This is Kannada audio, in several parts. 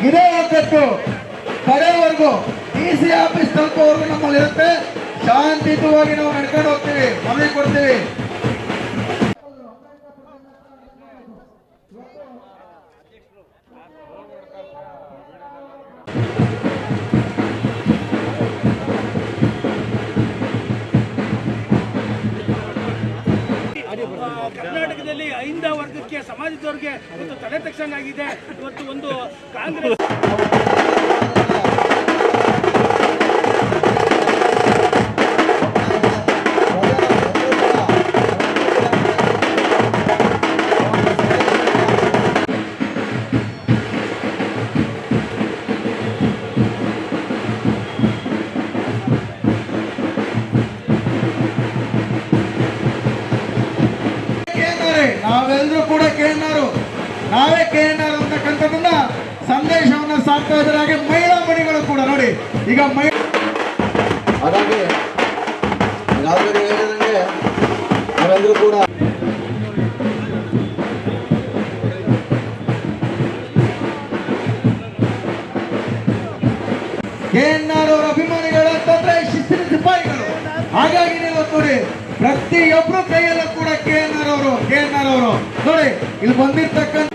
ಇದೇ ಒಗ್ಗಟ್ಟು ಕಡೆವರೆಗೂ ಡಿಸಿ ಆಫೀಸ್ ತಲುಪುವವರೆಗೂ ನಮ್ಮಲ್ಲಿ ಇರುತ್ತೆ. ಶಾಂತಿಯುತವಾಗಿ ನಾವು ನಡ್ಕೊಂಡು ಹೋಗ್ತೀವಿ, ಮನವಿ ಕೊಡ್ತೀವಿ. ಕರ್ನಾಟಕದಲ್ಲಿ ಐಂದ ವರ್ಗಕ್ಕೆ ಸಮಾಜದವರಿಗೆ ಒಂದು ತಲೆ ತಕ್ಷಣಾಗಿದೆ. ಇವತ್ತು ಒಂದು ಕಾಂಗ್ರೆಸ್ ನಾವೆಲ್ಲರೂ ಕೂಡ ನಾವೇ ಕೇಳಾರು ಅಂತಕ್ಕಂಥದ್ದನ್ನ ಸಂದೇಶವನ್ನ ಸಾಕ್ತಾ ಇದ್ದಾರೆ. ಹಾಗೆ ಮಹಿಳಾ ಮಣಿಗಳು ಕೂಡ ನೋಡಿ, ಈಗ ಹಾಗಾಗಿ ನಾವೆಲ್ಲರೂ ಹೇಳಿದಂಗೆ ನಾವೆಲ್ಲರೂ ಕೂಡ KNR ಅವರ ಅಭಿಮಾನಿಗಳು ಅಂತಂದ್ರೆ ಶಿಸ್ತಿನ ಸಿಪಾಯಿಗಳು. ಹಾಗಾಗಿ ನೀವು ನೋಡಿ ಪ್ರತಿಯೊಬ್ಬರು ಕೈಯಲ್ಲೂ ಕೂಡ KNR ಅವರು ನೋಡಿ ಇಲ್ಲಿ ಬಂದಿರ್ತಕ್ಕಂಥ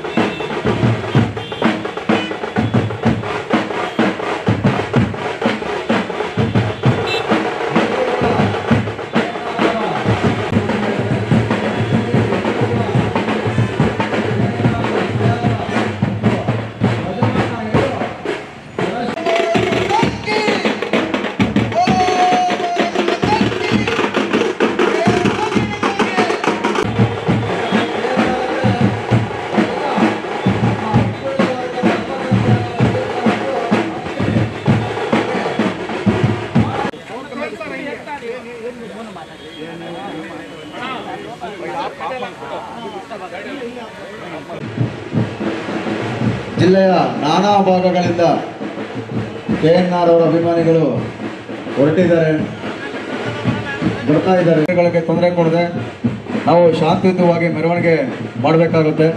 ಜಿಲ್ಲೆಯ ನಾನಾ ಭಾಗಗಳಿಂದ KNR ಅವರ ಅಭಿಮಾನಿಗಳು ಬರ್ತಾ ಇದ್ದಾರೆ. ತೊಂದರೆ ಕೊಡದೆ ನಾವು ಶಾಂತಿಯುತವಾಗಿ ಮೆರವಣಿಗೆ ಮಾಡಬೇಕಾಗುತ್ತೆ.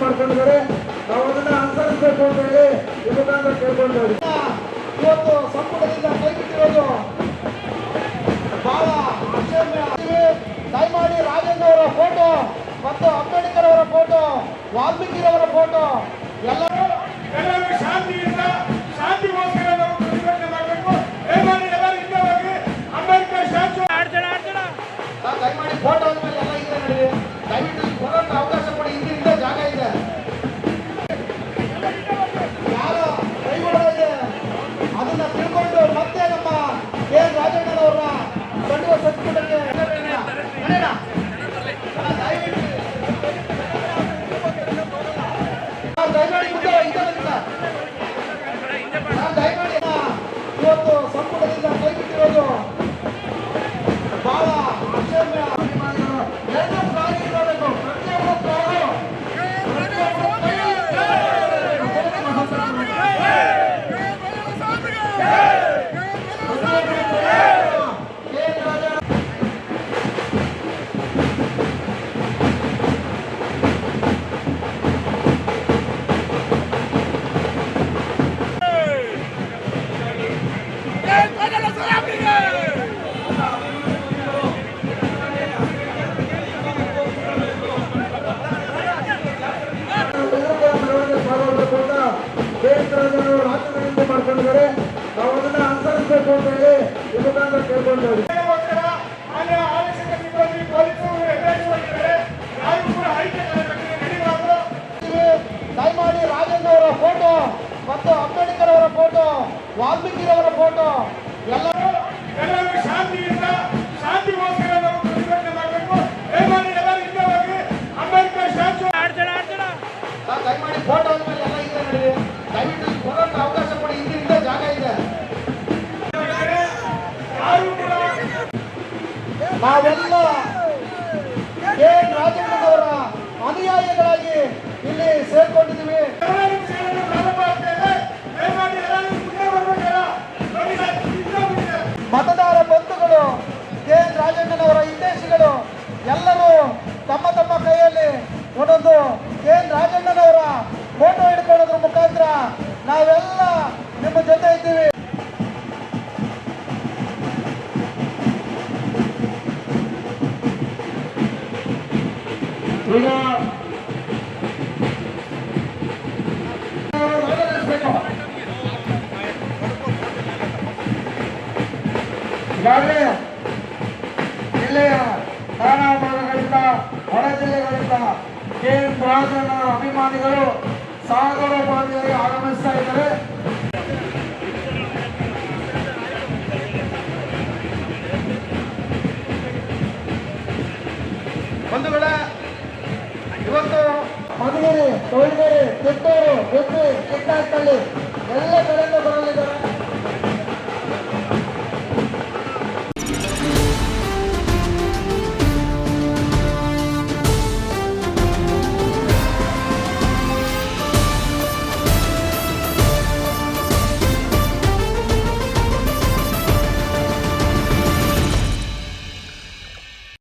ಮಾಡ್ಕೊಂಡಿದ್ದಾರೆ, ನಾವು ಅದನ್ನ ಅನುಸರಿಸಬೇಕು ಅಂತ ಹೇಳಿ ಈ ಮುಖಾಂತರ ಕೇಳ್ಕೊಂಡಿದ್ದೀವಿ. ಇವತ್ತು ಸಂಪುಟದಿಂದ ಕೈಬಿಟ್ಟಿರೋದು ಬಹಳ ಆಶ್ಚರ್ಯ. ದಯಮಾಡಿ ರಾಜೇಂದ್ರ ಅವರ ಫೋಟೋ ಮತ್ತು ಅಂಬೇಡ್ಕರ್ ಅವರ ಫೋಟೋ, ವಾಲ್ಮೀಕಿರವರ ಫೋಟೋ ಎಲ್ಲರೂ ಶಾಂತಿಯಿಂದ ಶಾಂತಿಗೋಸ್ಕರ ನಾವು ಪ್ರತಿಭಟನೆ ಮಾಡಬೇಕು. ದಯಮಾಡಿ ಎಲ್ಲರೂ ಹಿಂದೆ ಹೋಗಿ ಅಂಬೇಡ್ಕರ್ ಸ್ಟ್ಯಾಚ್ಯೂ ದಯಮಾಡಿ ಫೋಟೋ ಅಂದ್ಮೇಲೆ ಎಲ್ಲ ಇದೆ ನೋಡಿ, ದಯವಿಟ್ಟು ಬರೋಕ್ಕೆ ಅವಕಾಶ ಕೊಡಿ. ಹಿಂದಿನಿಂದ ಜಾಗ ಇದೆ, ಯಾರು ಕೈಗೊಳ್ಳೋದೆ ಅದನ್ನ ತಿಳ್ಕೊಂಡು ಮತ್ತೆ ನಮ್ಮ ರಾಜಣ್ಣನವರ ಕಂಡುವ ಸಂಸ್ಕೃತಕ್ಕೆ ದಯಮಾಡಿ ಇವತ್ತು ಸಂಪುಟದಿಂದ ಕೈಬಿಟ್ಟಿರೋದು ಬಹಳ ಆಶ್ಚರ್ಯ. ಮಾಡ್ಕೊಂಡಿದ್ದಾರೆ, ನಾವು ಅದನ್ನ ಅನುಸರಿಸಬೇಕು ಅಂತ ಹೇಳಿ ಈ ಮುಖಾಂತರ ಕೇಳ್ಕೊಂಡಿದ್ದೀವಿ. ದಯಮಾಡಿ ರಾಜೇಂದ್ರ ಅವರ ಫೋಟೋ ಮತ್ತು ಅಂಬೇಡ್ಕರ್ ಅವರ ಫೋಟೋ, ವಾಲ್ಮೀಕಿರವರ ಫೋಟೋ ಎಲ್ಲರೂ ಶಾಂತಿಯಿಂದ ಶಾಂತಿಗೋಸ್ಕರ ನಾವು ಪ್ರತಿಭಟನೆ ಮಾಡಬೇಕು. ನಾವೆಲ್ಲ ಕೆ ರಾಜಣ್ಣನವರ ಅನುಯಾಯಿಗಳಾಗಿ ಇಲ್ಲಿ ಸೇರ್ಕೊಂಡಿದ್ದೀವಿ. ಎಲ್ಲರೂ ಸೇರಲು ಪ್ರಾರಂಭ ಆಗ್ತೇವೆ. ದಯಮಾಡಿ ಎಲ್ಲರೂ ಮುಂದೆ ಬರಬೇಕಲ್ಲ. ನೋಡಿ, ಮತದಾರ ಬಂಧುಗಳು, ಕೆ ರಾಜಣ್ಣನವರ ಹಿತೈಷಿಗಳು ಎಲ್ಲರೂ ತಮ್ಮ ತಮ್ಮ ಕೈಯಲ್ಲಿ ಒಂದೊಂದು ಕೆ ರಾಜಣ್ಣನವರ ಫೋಟೋ ಹಿಡ್ಕೊಳ್ಳೋದ್ರ ಮುಖಾಂತರ ನಾವೆಲ್ಲ ನಿಮ್ಮ ಜೊತೆ ಇದ್ದೀವಿ. ಈಗ ಈಗಾಗಲೇ ಜಿಲ್ಲೆಯ ನಾನಾ ಭಾಗಗಳಿಂದ ಹೊರ ಜಿಲ್ಲೆಗಳಿಂದ ಕೆ ಎನ್ ರಾಜಣ್ಣ ಅಭಿಮಾನಿಗಳು ಸಾಗರೋಪಾದಿಯಾಗಿ ಆಗಮಿಸ್ತಾ ಇದ್ದಾರೆ. ಬಂಧುಗಳ, ಇವತ್ತು ಮಧುಗಿರಿ, ಕೊಯ್ಲೂರು, ಕಿತ್ತೂರು, ಗುಬ್ಬಿ, ಚಿಕ್ಕನಹಳ್ಳಿ